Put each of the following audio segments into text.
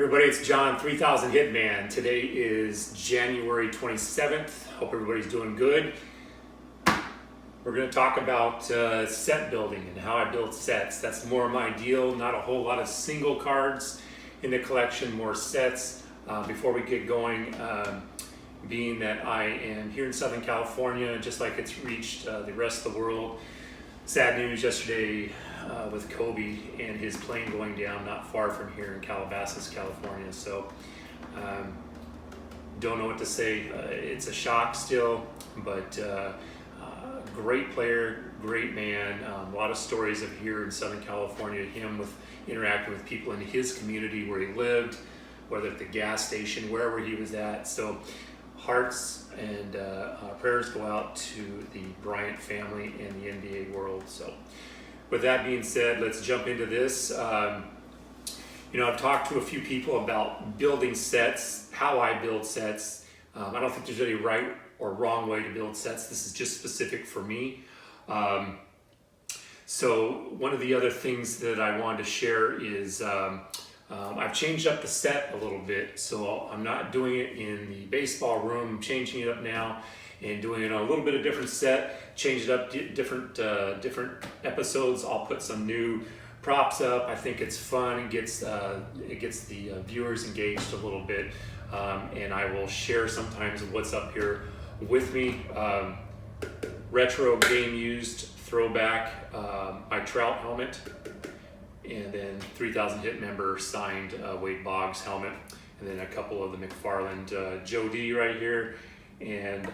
Everybody, it's John 3000 Hitman. Today is January 27th. Hope everybody's doing good. We're going to talk about set building and how I build sets. That's more my deal, not a whole lot of single cards in the collection, more sets. Before we get going, being that I am here in Southern California, just like it's reached the rest of the world. Sad news yesterday with Kobe and his plane going down not far from here in Calabasas, California. So don't know what to say. It's a shock still, but great player, great man. A lot of stories of here in Southern California, him with interacting with people in his community where he lived, whether at the gas station, wherever he was at. So hearts and prayers go out to the Bryant family and the NBA world. So with that being said, let's jump into this. I've talked to a few people about building sets, how I build sets. I don't think there's any right or wrong way to build sets. This is just specific for me. So one of the other things that I wanted to share is I've changed up the set a little bit. So I'm not doing it in the baseball room. I'm changing it up now and doing it on a little bit of different set, change it up, different episodes. I'll put some new props up. I think it's fun. It gets the viewers engaged a little bit, and I will share sometimes what's up here with me. Retro game used throwback, my Trout helmet, and then 3000 Hit member signed Wade Boggs helmet, and then a couple of the McFarland Joe D right here, and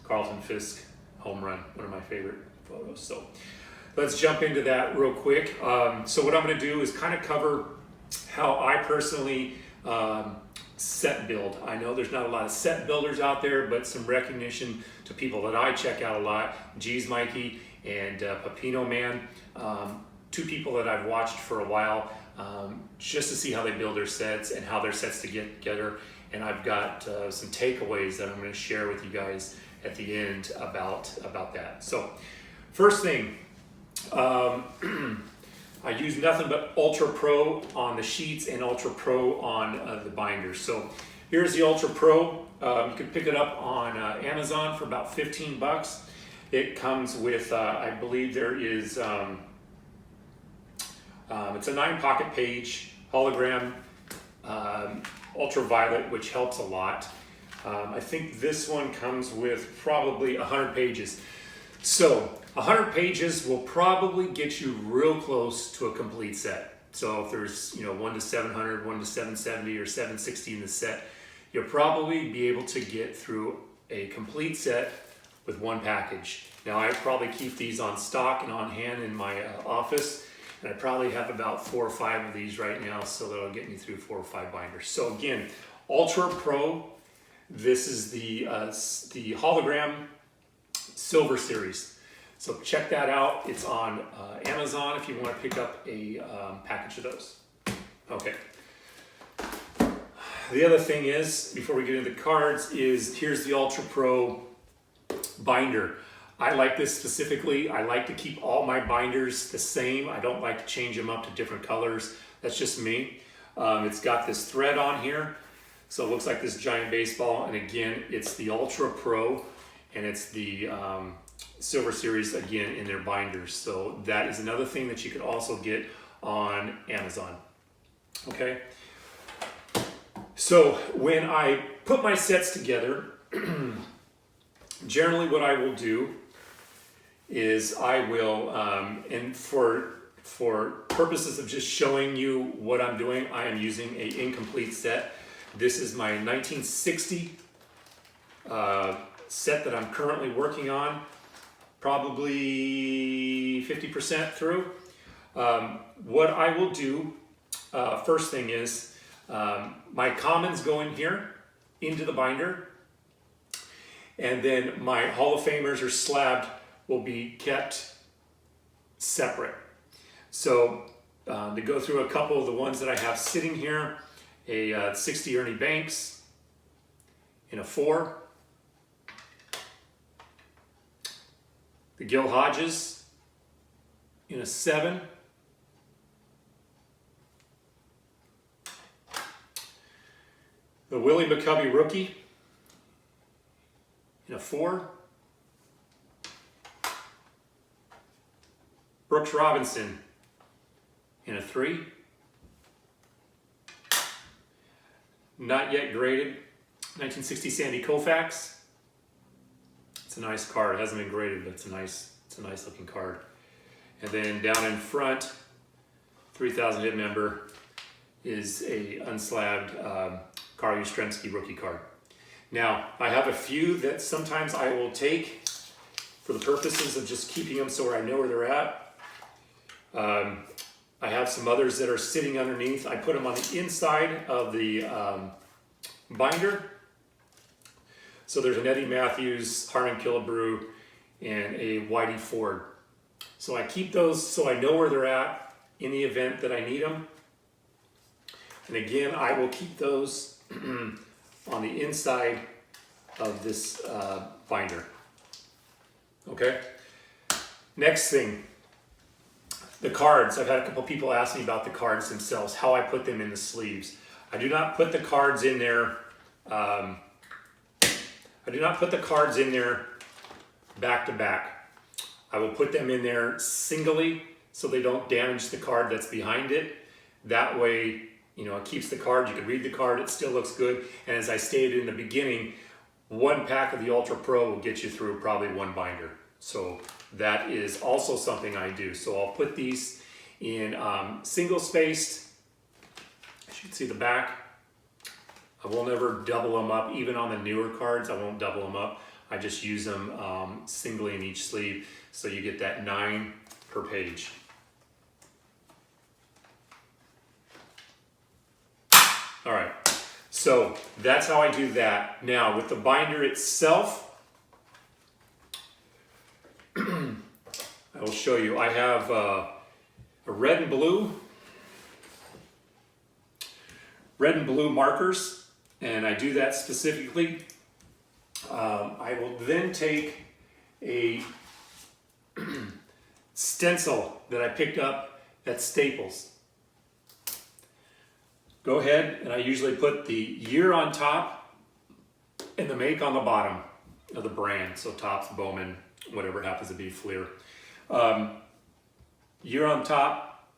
Carlton Fisk home run, one of my favorite photos. So let's jump into that real quick. So what I'm going to do is kind of cover how I personally set build. I know there's not a lot of set builders out there, but some recognition to people that I check out a lot, G's Mikey and Pepino Man, two people that I've watched for a while, just to see how they build their sets and how their sets to get together. And I've got some takeaways that I'm going to share with you guys at the end about that. So first thing, I use nothing but Ultra Pro on the sheets and Ultra Pro on the binders. So here's the Ultra Pro. You can pick it up on Amazon for about 15 bucks. It comes with, I believe there is, it's a 9-pocket page hologram, ultraviolet, which helps a lot. I think this one comes with probably 100 pages. So 100 pages will probably get you real close to a complete set. So if there's 1 to 700, 1 to 770 or 760 in the set, you'll probably be able to get through a complete set with one package. Now I probably keep these on stock and on hand in my office, and I probably have about 4 or 5 of these right now, so that'll get me through 4 or 5 binders. So again, Ultra Pro, this is the hologram Silver Series. So check that out. It's on Amazon if you want to pick up a package of those. Okay. The other thing is, before we get into the cards, is here's the Ultra Pro binder. I like this specifically. I like to keep all my binders the same. I don't like to change them up to different colors. That's just me. It's got this thread on here, so it looks like this giant baseball. And again, it's the Ultra Pro, and it's the Silver Series again in their binders. So that is another thing that you could also get on Amazon. Okay. So when I put my sets together, generally what I will do is I will, and for purposes of just showing you what I'm doing, I am using an incomplete set. This is my 1960 set that I'm currently working on, probably 50% through. What I will do, first thing is, my commons go in here into the binder, and then my Hall of Famers or slabbed will be kept separate. So to go through a couple of the ones that I have sitting here, a 60 Ernie Banks in a 4, the Gil Hodges in a 7, Willie McCovey rookie in a 4. Brooks Robinson in a 3. Not yet graded, 1960 Sandy Koufax. It's a nice card. It hasn't been graded, but it's a nice looking card. And then down in front, 3000 hit member is a unslabbed Carl Yastrzemski rookie card. Now, I have a few that sometimes I will take for the purposes of just keeping them so I know where they're at. I have some others that are sitting underneath. I put them on the inside of the binder. So there's an Eddie Matthews, Harmon Killebrew, and a Whitey Ford. So I keep those so I know where they're at in the event that I need them. And again, I will keep those on the inside of this binder. Okay? Next thing, the cards. I've had a couple people ask me about the cards themselves, how I put them in the sleeves. I do not put the cards in there. I do not put the cards in there back to back. I will put them in there singly so they don't damage the card that's behind it. That way, you know, it keeps the card. You can read the card. It still looks good. And as I stated in the beginning, one pack of the Ultra Pro will get you through probably one binder. So that is also something I do. So I'll put these in single spaced. As you can see the back. I will never double them up. Even on the newer cards, I won't double them up. I just use them singly in each sleeve. So you get that 9 per page. All right, so that's how I do that. Now with the binder itself, I will show you. I have a red and blue markers, and I do that specifically. I will then take a stencil that I picked up at Staples. Go ahead, and I usually put the year on top and the make on the bottom of the brand. So Topps, Bowman, whatever it happens to be, Fleer. Year on top,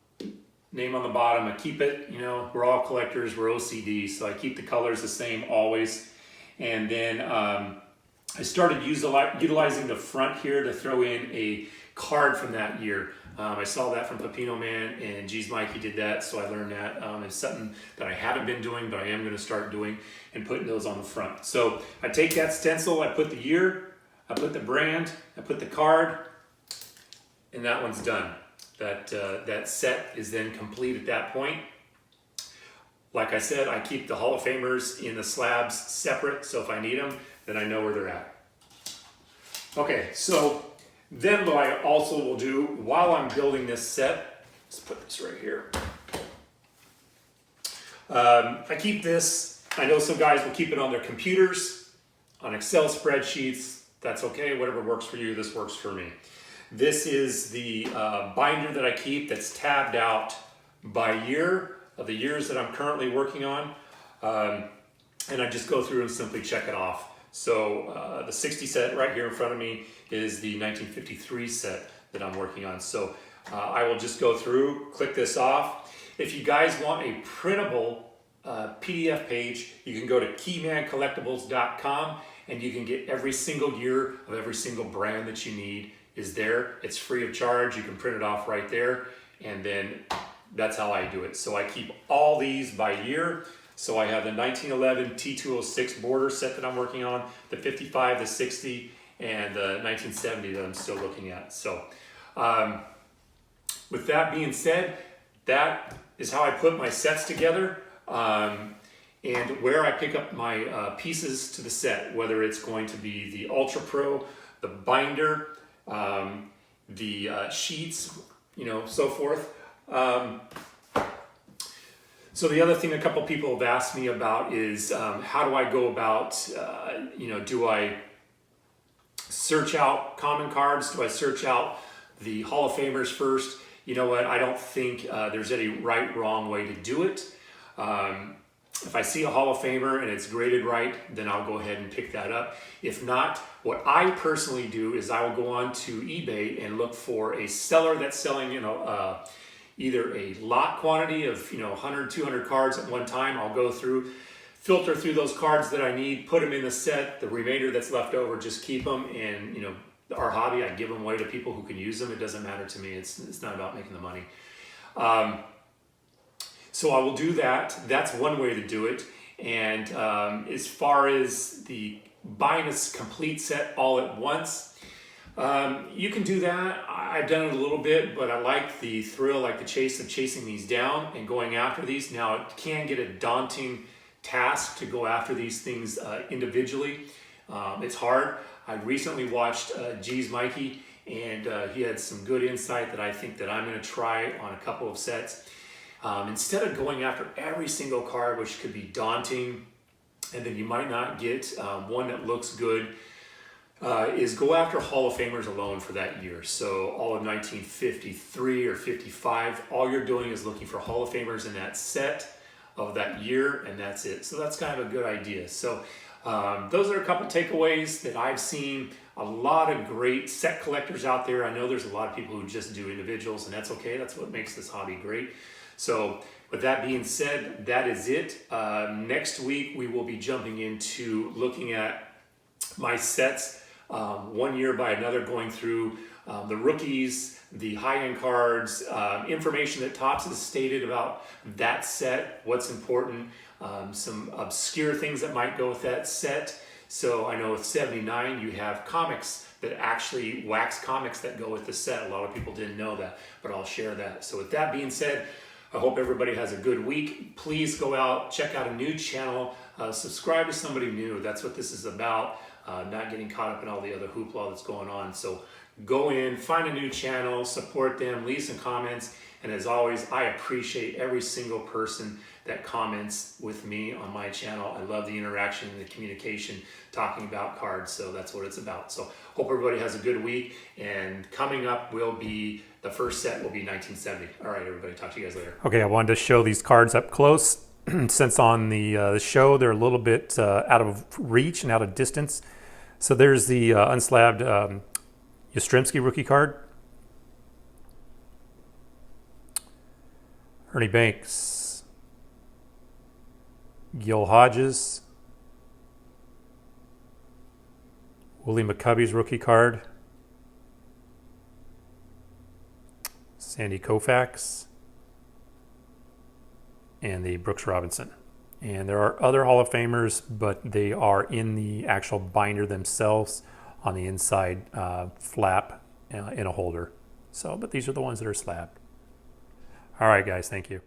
name on the bottom. I keep it, you know, we're all collectors, we're OCD, so I keep the colors the same always. And then I started utilizing the front here to throw in a card from that year. I saw that from Pepino Man, and geez, Mike, he did that, so I learned that. It's something that I haven't been doing, but I am going to start doing, and putting those on the front. So I take that stencil, I put the year, I put the brand, I put the card, and that one's done. That set is then complete at that point. Like I said, I keep the Hall of Famers in the slabs separate, so if I need them, then I know where they're at. Okay, so then what I also will do while I'm building this set, let's put this right here. I keep this, I know some guys will keep it on their computers, on Excel spreadsheets. That's okay, whatever works for you, this works for me. This is the binder that I keep that's tabbed out by year of the years that I'm currently working on. And I just go through and simply check it off. So the 60 set right here in front of me is the 1953 set that I'm working on. So I will just go through, click this off. If you guys want a printable PDF page, you can go to keymancollectibles.com and you can get every single year of every single brand that you need is there. It's free of charge. You can print it off right there. And then that's how I do it. So I keep all these by year. So I have the 1911 T206 border set that I'm working on, the 55, the 60, and the 1970 that I'm still looking at. So with that being said, that is how I put my sets together and where I pick up my pieces to the set, whether it's going to be the Ultra Pro, the binder, the sheets, you know, so forth. So the other thing a couple people have asked me about is how do I go about, you know, do I search out common cards? Do I search out the Hall of Famers first? You know what, I don't think there's any right, wrong way to do it. If I see a Hall of Famer and it's graded right, then I'll go ahead and pick that up. If not, what I personally do is I will go on to eBay and look for a seller that's selling, either a lot quantity of 100, 200 cards at one time. I'll go through, filter through those cards that I need, put them in the set. The remainder that's left over, just keep them. And our hobby, I give them away to people who can use them. It doesn't matter to me. It's not about making the money. So I will do that. That's one way to do it. And as far as the buying a complete set all at once, you can do that. I've done it a little bit, but I like the thrill, like the chase of chasing these down and going after these. Now, it can get a daunting task to go after these things individually. It's hard. I recently watched G's Mikey, and he had some good insight that I think that I'm going to try on a couple of sets. Instead of going after every single card, which could be daunting, and then you might not get one that looks good, is go after Hall of Famers alone for that year. So all of 1953 or 55, all you're doing is looking for Hall of Famers in that set of that year, and that's it. So that's kind of a good idea. So those are a couple takeaways that I've seen. A lot of great set collectors out there. I know there's a lot of people who just do individuals, and that's okay. That's what makes this hobby great. So with that being said, that is it. Next week, we will be jumping into looking at my sets one year by another, going through the rookies, the high-end cards, information that Topps has stated about that set, what's important, some obscure things that might go with that set. So I know with 79, you have comics that actually wax comics that go with the set. A lot of people didn't know that, but I'll share that. So with that being said, I hope everybody has a good week. Please go out, check out a new channel, subscribe to somebody new. That's what this is about, not getting caught up in all the other hoopla that's going on. So go in, find a new channel, support them, leave some comments. And as always, I appreciate every single person that comments with me on my channel. I love the interaction and the communication talking about cards. So that's what it's about. So hope everybody has a good week. And coming up will be, the first set will be 1970. All right, everybody, talk to you guys later. Okay, I wanted to show these cards up close. Since on the show, they're a little bit out of reach and out of distance. So there's the unslabbed Yastrzemski rookie card. Ernie Banks, Gil Hodges, Willie McCovey's rookie card, Sandy Koufax, and the Brooks Robinson. And there are other Hall of Famers, but they are in the actual binder themselves on the inside flap in a holder. So, but these are the ones that are slabbed. All right, guys, thank you.